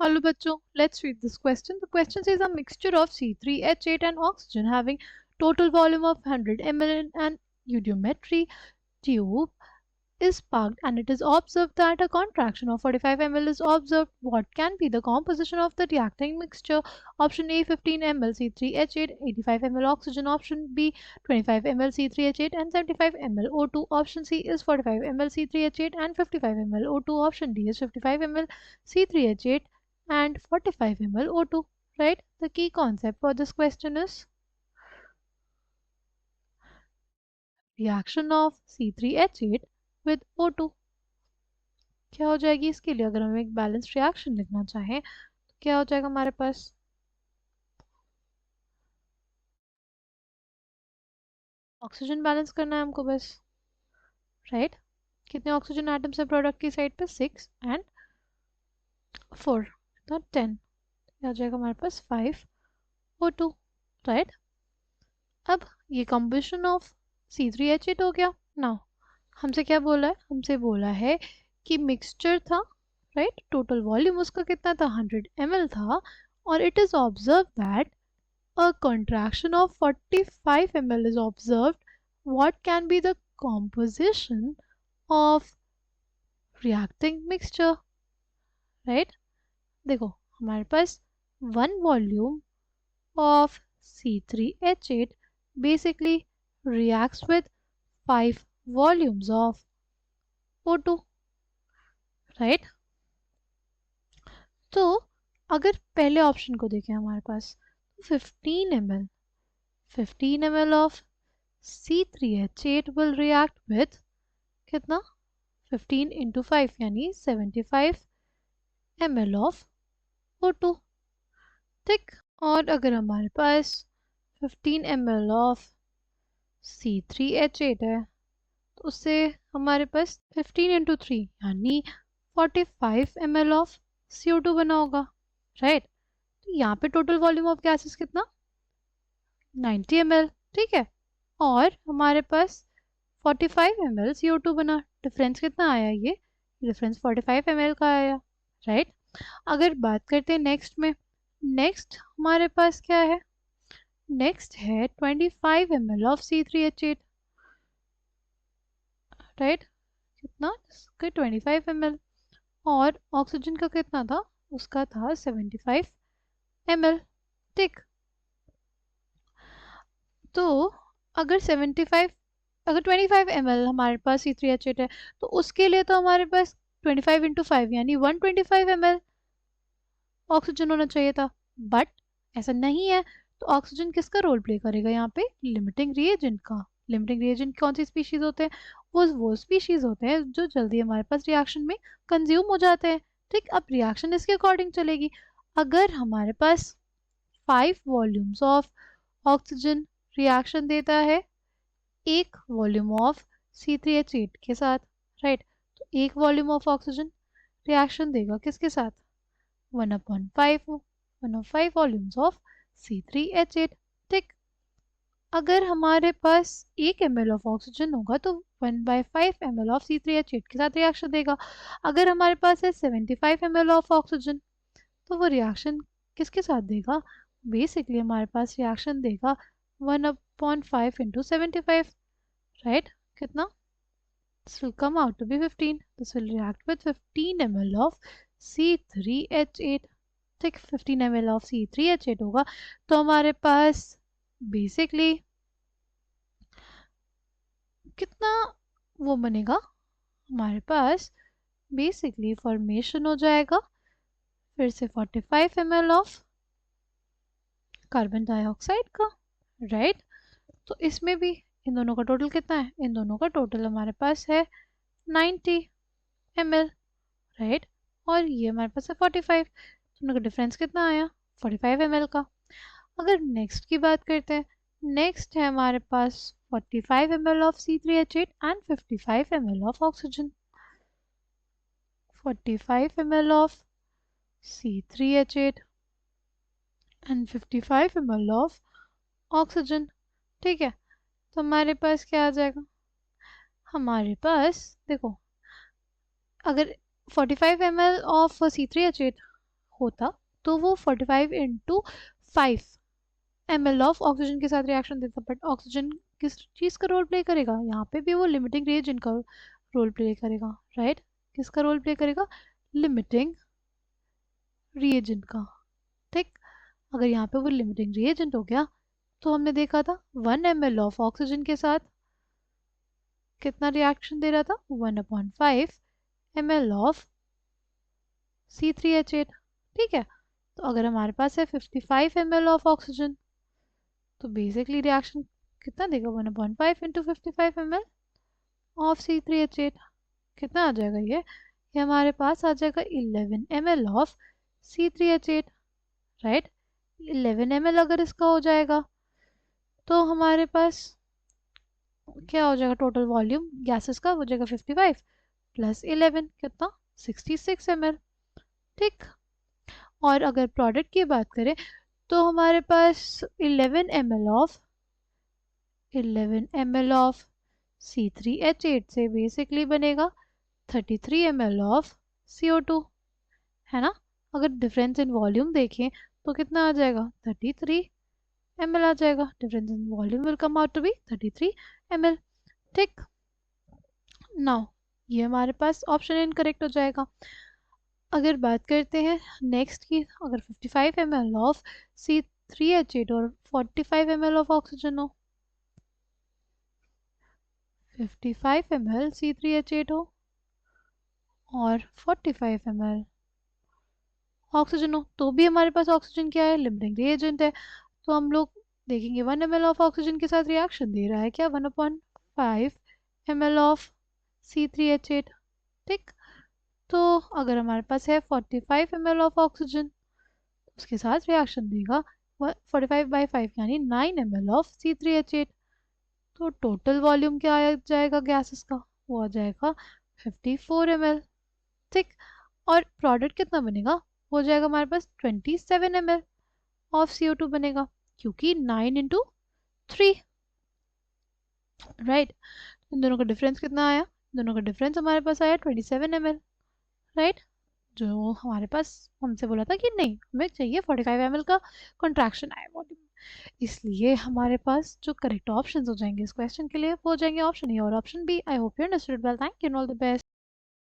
Hello bachcho, let's read this question. The question says a mixture of C3H8 and oxygen having total volume of 100 ml in an undiometry tube is packed and it is observed that a contraction of 45 ml is observed. What can be the composition of the reacting mixture? Option A 15 ml C3H8, 85 ml oxygen. Option B 25 ml C3H8 and 75 ml O2. Option C is 45 ml C3H8 and 55 ml O2. Option D is 55 ml C3H8 and 45 ml O2. Right? The key concept for this question is reaction of C3H8 with O2. क्या हो जाएगी इसके लिए? अगर हम एक balance reaction लिखना चाहें तो क्या हो जाएगा हमारे पास? ऑक्सीजन बैलेंस करना है हमको बस, राइट? कितने ऑक्सीजन एटम्स है प्रोडक्ट की साइड पे? 6 एंड 4 तो 10, क्या हो जाएगा हमारे पास? 5 O2, राइट? अब ये कंबशन ऑफ C3H8 हो गया ना। हमसे क्या बोला है? हमसे बोला है कि मिक्सचर था, राइट? टोटल वॉल्यूम उसका कितना था? 100 ml था और it is observe that a contraction of 45 ml is observed. What can be the composition of reacting mixture? Right? देखो हमारे पास 1 volume of C3H8 basically reacts with 5 volumes of O2. Right? तो अगर पहले ऑप्शन को देखें हमारे पास 15 ml of C3H8 will react with कितना? 15 into 5 यानी 75 ml of O2, ठीक? और अगर हमारे पास 15 ml of C3H8 है तो उससे हमारे पास 15 into 3 यानी 45 ml of CO2 बना होगा, राइट? तो यहाँ पे टोटल वॉल्यूम ऑफ गैसेस कितना? 90 ml, ठीक है? और हमारे पास 45 ml CO2 बना। डिफरेंस कितना आया? ये डिफरेंस 45 ml का आया, राइट? अगर बात करते हैं नेक्स्ट में, नेक्स्ट हमारे पास क्या है? नेक्स्ट है 25 ml ऑफ C3H8, राइट? कितना? इसका 25 ml और ऑक्सीजन का कितना था? उसका था 75 ml, ठीक? तो अगर 25 ml हमारे पास C3H8 है तो उसके लिए तो हमारे पास 25 into 5 यानी 125 ml ऑक्सीजन होना चाहिए था, बट ऐसा नहीं है। तो ऑक्सीजन किसका रोल प्ले करेगा यहाँ पे? लिमिटिंग रिएजेंट का। लिमिटिंग रिएजेंट कौन सी स्पीशीज होते हैं? वो स्पीशीज होते हैं जो जल्दी हमारे पास रिएक्शन में कंज्यूम हो जाते हैं, ठीक? अब रिएक्शन इसके अकॉर्डिंग चलेगी। अगर हमारे पास 5 वॉल्यूम्स ऑफ ऑक्सीजन रिएक्शन देता है एक वॉल्यूम ऑफ C3H8 के साथ, राइट? तो एक वॉल्यूम ऑफ ऑक्सीजन रिएक्शन देगा किसके साथ? 1/5 वॉल्यूम्स ऑफ C3H8, ठीक? अगर हमारे पास 1 ml ऑफ ऑक्सीजन होगा तो 1/5 ml ऑफ C3H8 के साथ रिएक्शन देगा। अगर हमारे पास है 75 ml ऑफ ऑक्सीजन तो वो रिएक्शन किसके साथ देगा? बेसिकली हमारे पास रिएक्शन देगा 1/5 into 75, right? कितना? This will come out to be 15. This will react with 15 ml of C3H8, ठीक? 15 ml of C3H8 होगा तो हमारे पास बेसिकली कितना वो बनेगा? हमारे पास बेसिकली फॉर्मेशन हो जाएगा फिर से 45 ml ऑफ कार्बन डाइऑक्साइड का, राइट? तो इसमें भी इन दोनों का टोटल कितना है? इन दोनों का टोटल हमारे पास है 90 ml, राइट? और ये हमारे पास है 45, दोनों का डिफरेंस कितना आया? 45 ml का। अगर नेक्स्ट की बात करते हैं, नेक्स्ट है हमारे पास 45 ml of C3H8 and 55 ml of oxygen. 45 ml of C3H8 and 55 ml of oxygen, ठीक है? तो हमारे पास क्या आ जाएगा? हमारे पास देखो अगर 45 ml ऑफ C3H8 होता तो वो 45 इंटू 5 ml ऑफ ऑक्सीजन के साथ रिएक्शन देता, बट ऑक्सीजन किस चीज़ का रोल प्ले करेगा, यहाँ पे भी वो लिमिटिंग रिएजेंट का रोल प्ले करेगा, राइट? किसका रोल प्ले करेगा? लिमिटिंग रिएजेंट का, ठीक। अगर यहाँ पे वो लिमिटिंग रिएजेंट हो गया तो हमने देखा था 1 ml ऑफ ऑक्सीजन के साथ कितना रिएक्शन दे रहा था, 1/5 ml ऑफ C3H8, ठीक है। तो अगर हमारे पास है 55 ml ऑफ ऑक्सीजन तो बेसिकली रिएक्शन कितना देगा, 1/5 इंटू 55 ml ऑफ C3H8, कितना आ जाएगा ये हमारे पास आ जाएगा 11 ml of C3H8, right. 11 ml अगर इसका हो जाएगा तो हमारे पास क्या हो जाएगा, टोटल वॉल्यूम गैसेस का हो जाएगा 55 प्लस 11 कितना, 66 ml, ठीक। और अगर प्रोडक्ट की बात करें तो हमारे पास 11 ml ऑफ C3H8 से बेसिकली बनेगा 33 ml ऑफ CO2, है ना। अगर डिफरेंस इन वॉल्यूम देखें तो कितना आ जाएगा, 33 ml आ जाएगा। Difference in volume will come out to be 33 ml, ठीक। नाउ ये हमारे पास ऑप्शन इनकरेक्ट हो जाएगा। अगर बात करते हैं नेक्स्ट की, अगर 55 ml ऑफ C3H8 और 45 ml ऑफ ऑक्सीजन हो, 55 ml C3H8 हो और 45 ml ऑक्सीजन हो, तो भी हमारे पास ऑक्सीजन क्या है, लिमिटिंग रिएजेंट है। तो हम लोग देखेंगे 1 ml ऑफ ऑक्सीजन के साथ रिएक्शन दे रहा है क्या, 1/5 ml ऑफ C3H8, ठीक। तो अगर हमारे पास है 45 ml ऑफ ऑक्सीजन, उसके साथ रिएक्शन देगा 45/5 यानी 9 ml ऑफ C3H8, तो टोटल वॉल्यूम क्या आ जाएगा गैसेस का, वो आ जाएगा 54 ml, ठीक। और प्रोडक्ट कितना बनेगा, हो जाएगा हमारे पास 27 ml ऑफ CO2 बनेगा, क्योंकि 9 इंटू 3, राइट। इन दोनों का डिफरेंस कितना आया, दोनों का डिफरेंस हमारे पास आया 27 ml, राइट। जो हमारे पास हमसे बोला था कि नहीं हमें चाहिए 45 ml का कॉन्ट्रैक्शन आए वॉल्यूम, इसलिए हमारे पास जो करेक्ट ऑप्शंस हो जाएंगे इस क्वेश्चन के लिए वो हो जाएंगे ऑप्शन ए और option B. I hope you understood well, thank you and all the best.